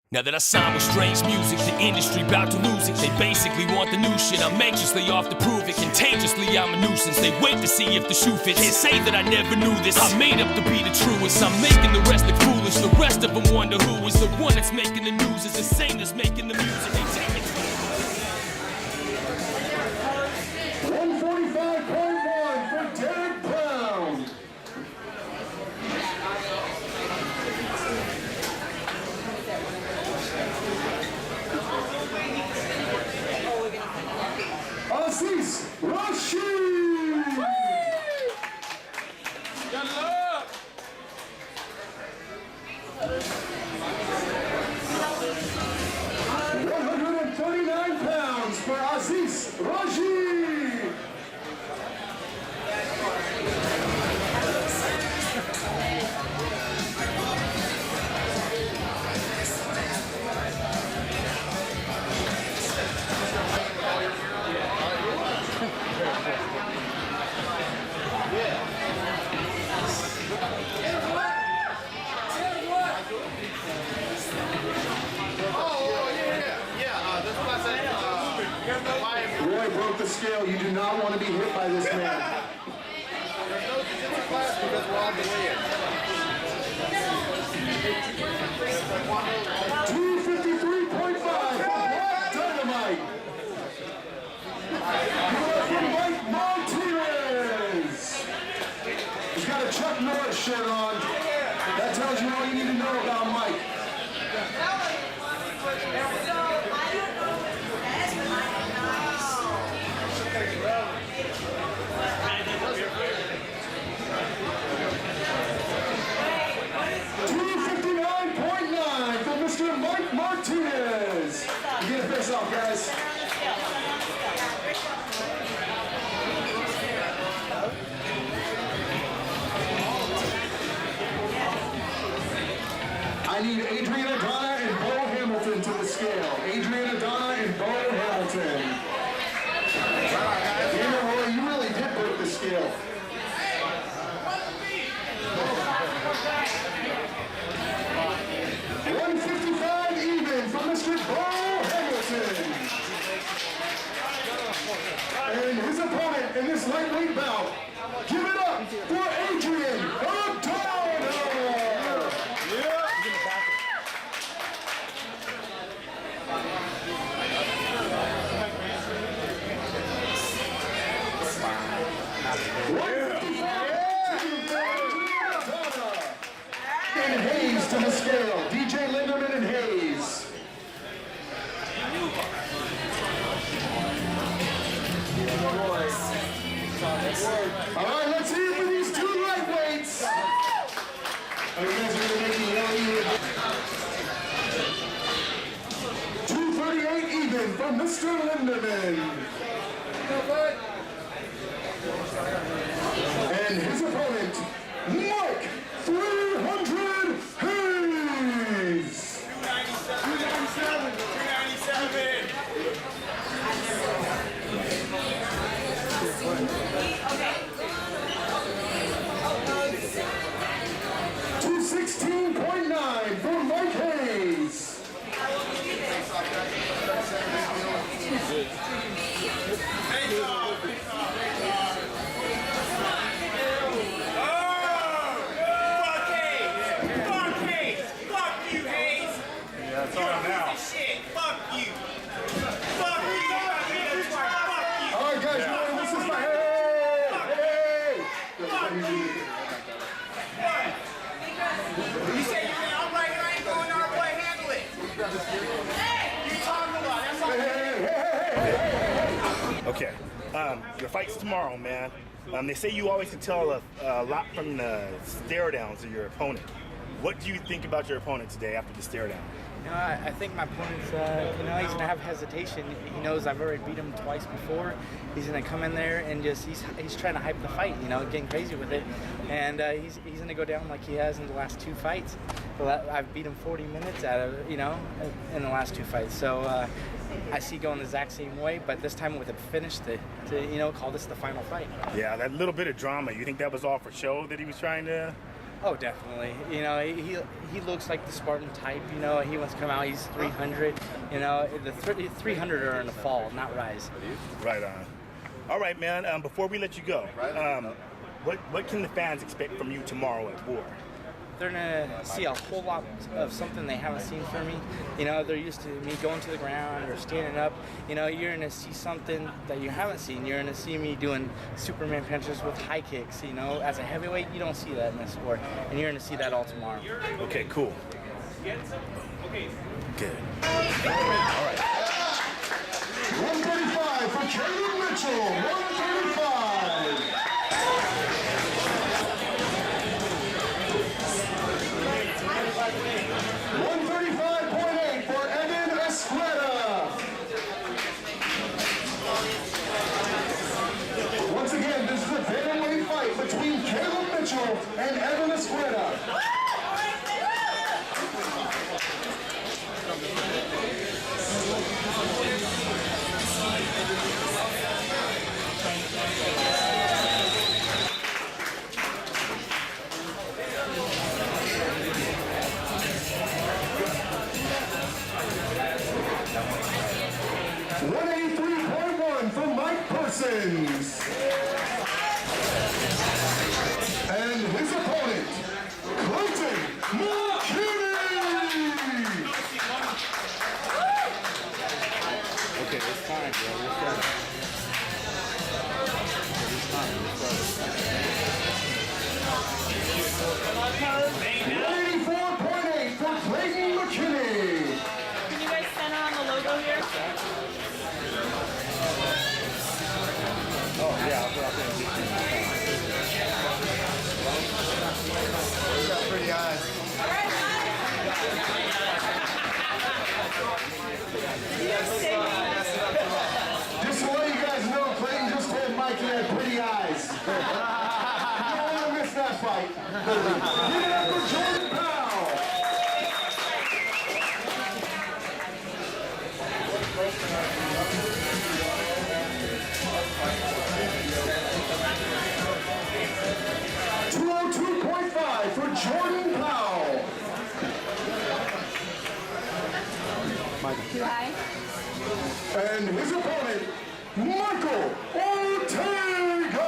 Now that I signed with strange music, the industry bout to lose it. They basically want the new shit, I'm anxiously off to prove it. Contagiously I'm a nuisance, they wait to see if the shoe fits. Can't say that I never knew this, I made up to be the truest. I'm making the rest look foolish, the rest of them wonder who is the one that's making the news. Is the same as making the music. They take it. 145.1 for Derek Brown. Aziz Rashid! Good luck! 139 pounds for Aziz Rashid! Roy broke the scale. You do not want to be hit by this man. There's no jiu-jitsu class because we're all delayed. 253.5 for Black Dynamite. From Mike Martinez. He's got a Chuck Norris shirt on. That tells you all you need to know about Mike. Mr. Mike Martinez. You get a face off, guys. I need Adrian Adana and Bo Hamilton to the scale. Adrian Adana and Bo Hamilton. Damn, Roy, you really did break the scale. And his opponent in this lightweight bout, give it up for Adrian Adana! Yeah. 155 and Hayes to the scale. DJ Linderman and Hayes. All right, let's hear it for these two lightweights. Are you guys going to make me yell at you? 238 even for Mr. Lindemann. And his opponent, Mike 300 Hayes. 297. 216.9 for Mike Hayes. Okay, your fight's tomorrow, man. They say you always can tell a lot from the stare downs of your opponent. What do you think about your opponent today after the stare down? You know, I think my opponent's, he's going to have hesitation. He knows I've already beat him twice before. He's going to come in there and just, he's trying to hype the fight, getting crazy with it. And he's going to go down like he has in the last two fights. I've beat him 40 minutes out of, in the last two fights. So I see going the exact same way, but this time with a finish to call this the final fight. Yeah, that little bit of drama, you think that was all for show that he was trying to Oh, definitely. You know, he looks like the Spartan type. You know, he wants to come out. He's 300. You know, the 300 are in the fall, not rise. Right on. All right, man. Before we let you go, what can the fans expect from you tomorrow at War? They're gonna see a whole lot of something they haven't seen from me. You know, they're used to me going to the ground or standing up. You know, you're gonna see something that you haven't seen. You're gonna see me doing Superman punches with high kicks. You know, as a heavyweight, you don't see that in this sport, and you're gonna see that all tomorrow. Okay, cool. Good. All right. 135 for Caleb Mitchell. 135. 135.8 for Evan Esqueda. Once again, this is a bantamweight fight between Caleb Mitchell and Evan Esqueda. Parsons. And his opponent, Clayton McKinney. Okay, it's fine, bro. It's fine. It's fine. It's fine. 84.8 for Clayton McKinney. Can you guys center on the logo here? Oh, yeah, I'll put up there. He's got pretty eyes. Just to let you guys know, Clayton just told Mike he had pretty eyes. You don't want to miss that fight. Give it up for Jordan Powell. For Jordan Powell. Too high? And his opponent, Michael Ortega.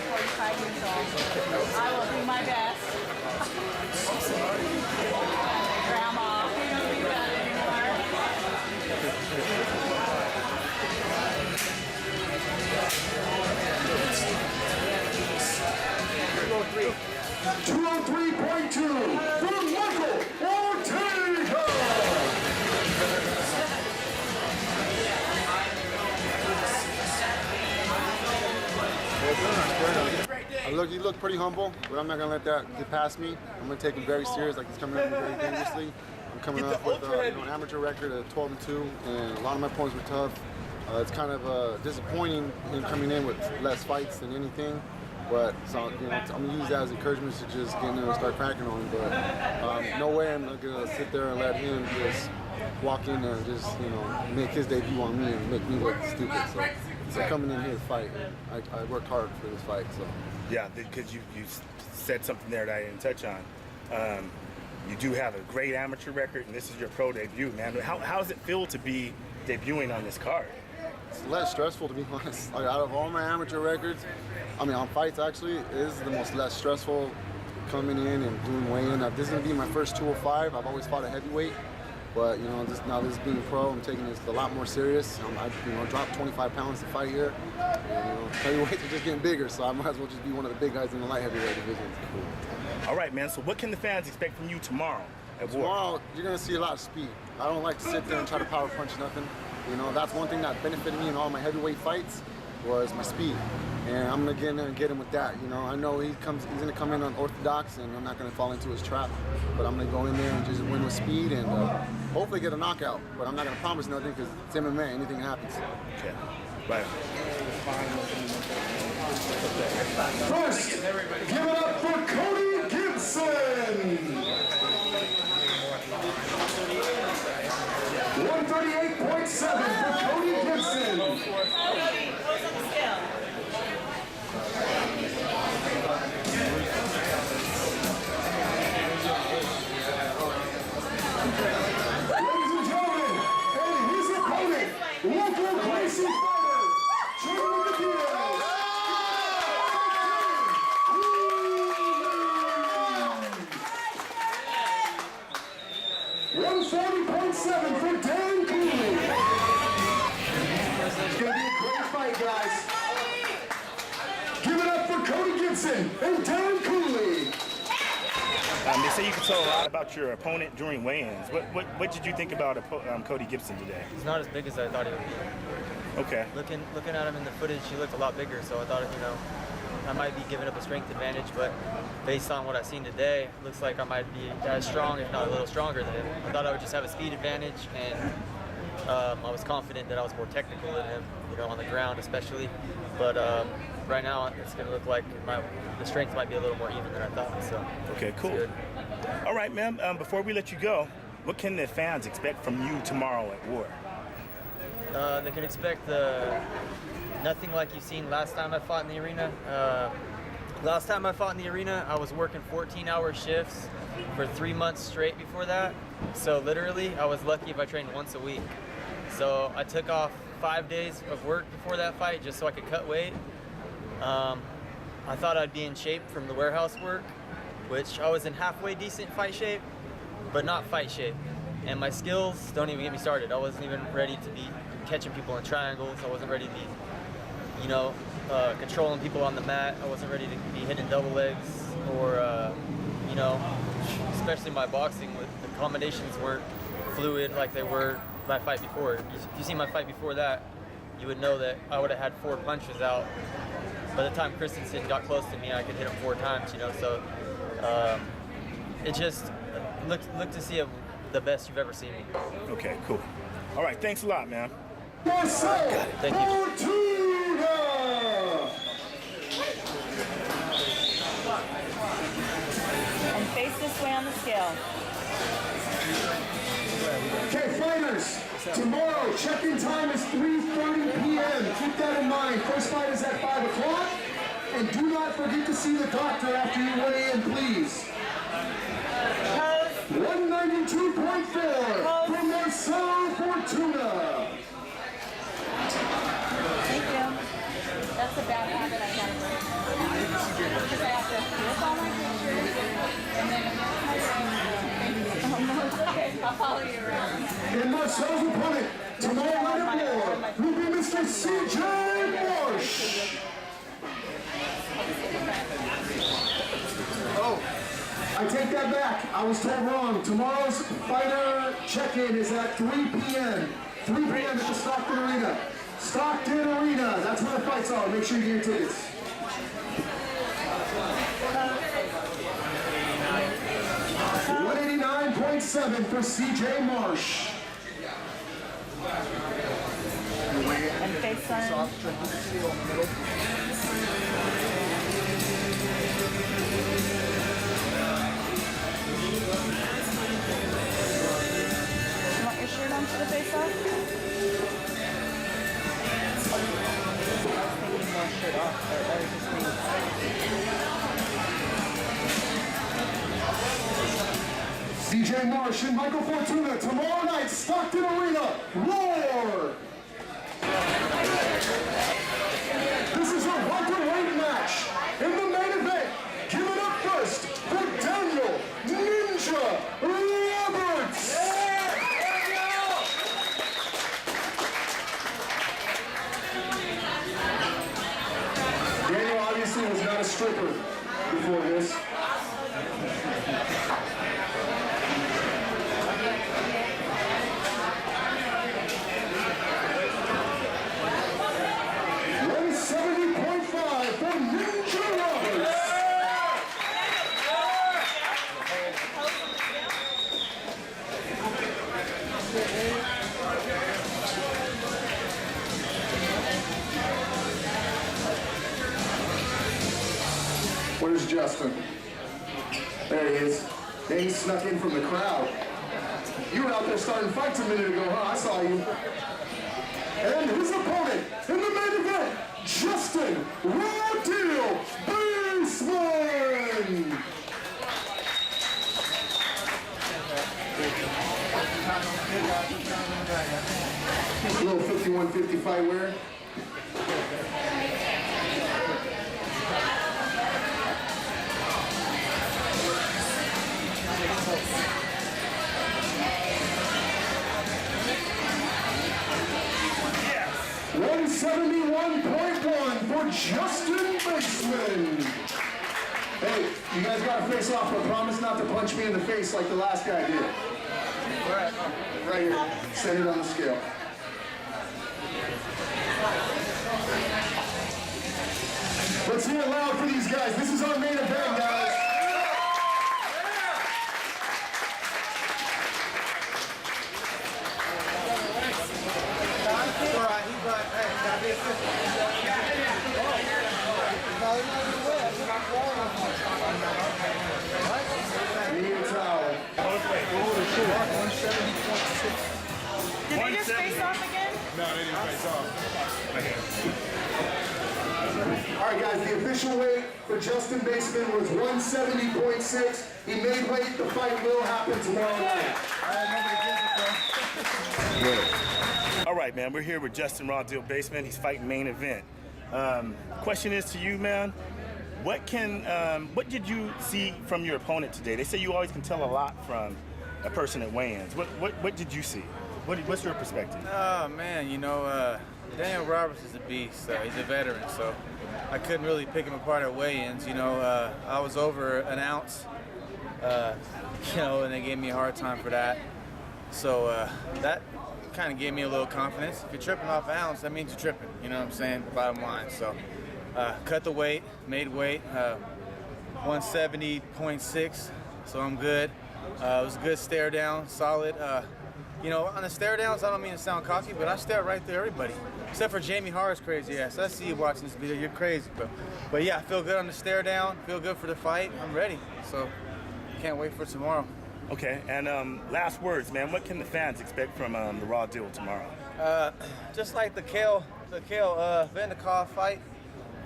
45 years old. I will do my best. Grandma, we don't do that anymore. 203.2 for Michael Ortega. You look pretty humble, but I'm not gonna let that get past me. I'm gonna take him very serious, like he's coming at me very dangerously. I'm coming up with an amateur record of 12-2, and a lot of my opponents were tough. It's kind of disappointing him coming in with less fights than anything. But so, you know, I'm gonna use that as encouragement to just get in there and start cracking on him. But no way I'm not gonna sit there and let him just walk in there and just, you know, make his debut on me and make me look stupid. So coming in here to fight, I worked hard for this fight. So yeah, because you said something there that I didn't touch on. You do have a great amateur record, and this is your pro debut, man. How does it feel to be debuting on this card? it's less stressful, to be honest. Like, out of all my amateur records, I mean, on fights actually, it is the most less stressful coming in and doing weigh-in. This is gonna be my first 205. I've always fought a heavyweight, but you know, now this being pro, I'm taking this a lot more serious. I dropped 25 pounds to fight here. And, you know, heavyweights are just getting bigger, so I might as well just be one of the big guys in the light heavyweight division. Cool. All right, man. So what can the fans expect from you tomorrow at War? Tomorrow, you're gonna see a lot of speed. I don't like to sit there and try to power punch nothing. You know, that's one thing that benefited me in all my heavyweight fights was my speed. And I'm gonna get in there and get him with that. You know, I know he's gonna come in unorthodox, and I'm not gonna fall into his trap. But I'm gonna go in there and just win with speed and hopefully get a knockout. But I'm not gonna promise nothing because it's MMA. Anything happens. Okay. Right. First, give it up for Cody Gibson. 138.7 for Cody Gibson. Cody, what's on the scale? 140.7 for Dan Cooley. It's going to be a great fight, guys. Give it up for Cody Gibson and Dan Cooley. They say you can tell a lot about your opponent during weigh-ins. What did you think about Cody Gibson today? He's not as big as I thought he would be. Okay. Looking at him in the footage, he looked a lot bigger, so I thought, I might be giving up a strength advantage, but based on what I've seen today, it looks like I might be as strong, if not a little stronger than him. I thought I would just have a speed advantage, and I was confident that I was more technical than him, on the ground especially. But right now, it's going to look like the strength might be a little more even than I thought. So okay, cool. All right, man. Before we let you go, what can the fans expect from you tomorrow at War? They can expect nothing like you've seen last time I fought in the arena. Last time I fought in the arena, I was working 14-hour shifts for 3 months straight before that. So literally, I was lucky if I trained once a week. So I took off 5 days of work before that fight just so I could cut weight. I thought I'd be in shape from the warehouse work, which I was in halfway decent fight shape, but not fight shape. And my skills, don't even get me started. I wasn't even ready to be catching people in triangles. I wasn't ready to be, controlling people on the mat. I wasn't ready to be hitting double legs or, especially my boxing, the combinations weren't fluid like they were my fight before. If you see my fight before that, you would know that I would have had 4 punches out. By the time Christensen got close to me, I could hit him 4 times, so it just looked to see the best you've ever seen me. Okay, cool. All right, thanks a lot, man. Thank you. And face this way on the scale. Okay, fighters, tomorrow check-in time is 3:30 p.m. Keep that in mind. First fight is at 5 o'clock. And do not forget to see the doctor after you weigh in, please. 192.4 for Marcelo Fortuna. Thank you. That's a bad habit I have. Because I have to flip all my pictures and then it's okay. I'll follow you around. And Marcelo's opponent tomorrow night at War will be Mr. CJ Marsh. Oh, I take that back. I was told wrong. Tomorrow's fighter check-in is at 3 p.m. 3 p.m. at the Stockton Arena. Stockton Arena. That's where the fights are. Make sure you get your tickets. $189.7 for CJ Marsh. And face on. You want your shirt on for the face-off? I was thinking more shirt off, but that was just me. CJ Marsh and Michael Fortuna tomorrow night, Stockton Arena. Roar! This is a welterweight match. In the main event, give it up first for Daniel Ninja Roberts. Daniel obviously was not a stripper before this. Where's Justin? There he is. Then he snuck in from the crowd. You were out there starting fights a minute ago, huh? I saw you. And his opponent in the main event, Justin Raw Deal Baseman. A little 51-50 FightWear. 171.1 for Justin Baseman. Hey, you guys got to face off, but promise not to punch me in the face like the last guy did. Right here. Set it on the scale. Let's hear it loud for these guys. This is our main event, guys. Need a towel. Did they just face off again? No, they didn't face off. All right, guys, the official weight for Justin Baseman was 170.6. He made weight. The fight will happen tomorrow night. All right, man, we're here with Justin Raw Deal Baseman. He's fighting main event. Question is to you, man. What did you see from your opponent today? They say you always can tell a lot from a person at weigh-ins. What did you see? What's your perspective? Oh man, you know, Daniel Roberts is a beast. He's a veteran, so I couldn't really pick him apart at weigh-ins. You know, I was over an ounce, you know, and they gave me a hard time for that. So that kind of gave me a little confidence. If you're tripping off an ounce, that means you're tripping. You know what I'm saying? Bottom line. So cut the weight, made weight, 170.6. So I'm good. It was a good stare down, solid. You know, on the stare downs, I don't mean to sound cocky, but I stare right through everybody. Except for Jamie Harris crazy ass. I see you watching this video, you're crazy, bro. But yeah, I feel good on the stare down, feel good for the fight. I'm ready. So can't wait for tomorrow. Okay, and last words, man. What can the fans expect from the Raw Deal tomorrow? Just like the Kale Vendikov fight,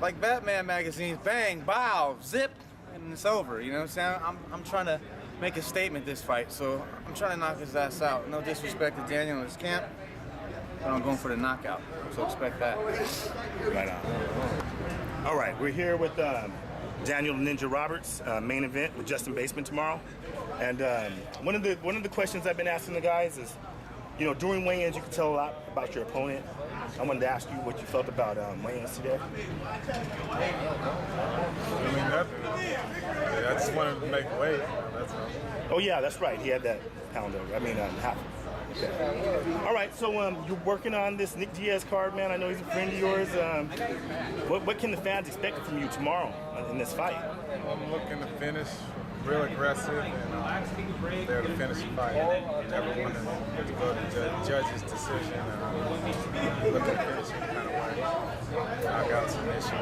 like Batman magazines, bang, bow, zip, and it's over. You know what I'm saying? I'm trying to make a statement this fight, so I'm trying to knock his ass out. No disrespect to Daniel and his camp, but I'm going for the knockout, so expect that. Right on. All right, we're here with Daniel Ninja Roberts, main event with Justin Baseman tomorrow. And one of the questions I've been asking the guys is, you know, during weigh-ins you can tell a lot about your opponent. I wanted to ask you what you felt about weigh-ins today. I mean, nothing. I just wanted to make weight. That's all. Oh yeah, that's right. He had that pound over. I mean, half. Okay. All right, so you're working on this Nick Diaz card, man. I know he's a friend of yours. What can the fans expect from you tomorrow in this fight? I'm looking to finish real aggressive and there to finish the fight. Never want to go to the judge's decision. Looking to finish any kind of way. Knockout submission.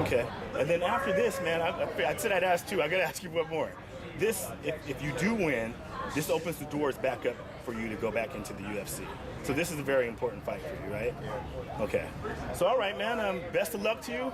Okay. And then after this, man, I said I'd ask two. I got to ask you one more. This, if you do win, this opens the doors back up for you to go back into the UFC. So this is a very important fight for you, right? Yeah. Okay. So all right, man. Best of luck to you.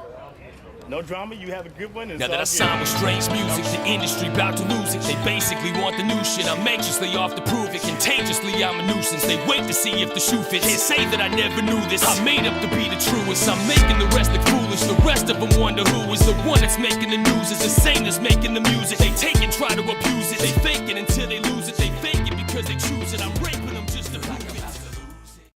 No drama, you have a good one. Now that I signed with strange music, the industry bout to lose it. They basically want the new shit. I'm anxiously off to prove it. Contagiously, I'm a nuisance. They wait to see if the shoe fits. Can't say that I never knew this. I made up to be the truest. I'm making the rest look foolish. The rest of them wonder who is the one that's making the news. Is the same as making the music. They take and try to abuse it. They fake it until they lose it. They fake it because they choose it. I'm raking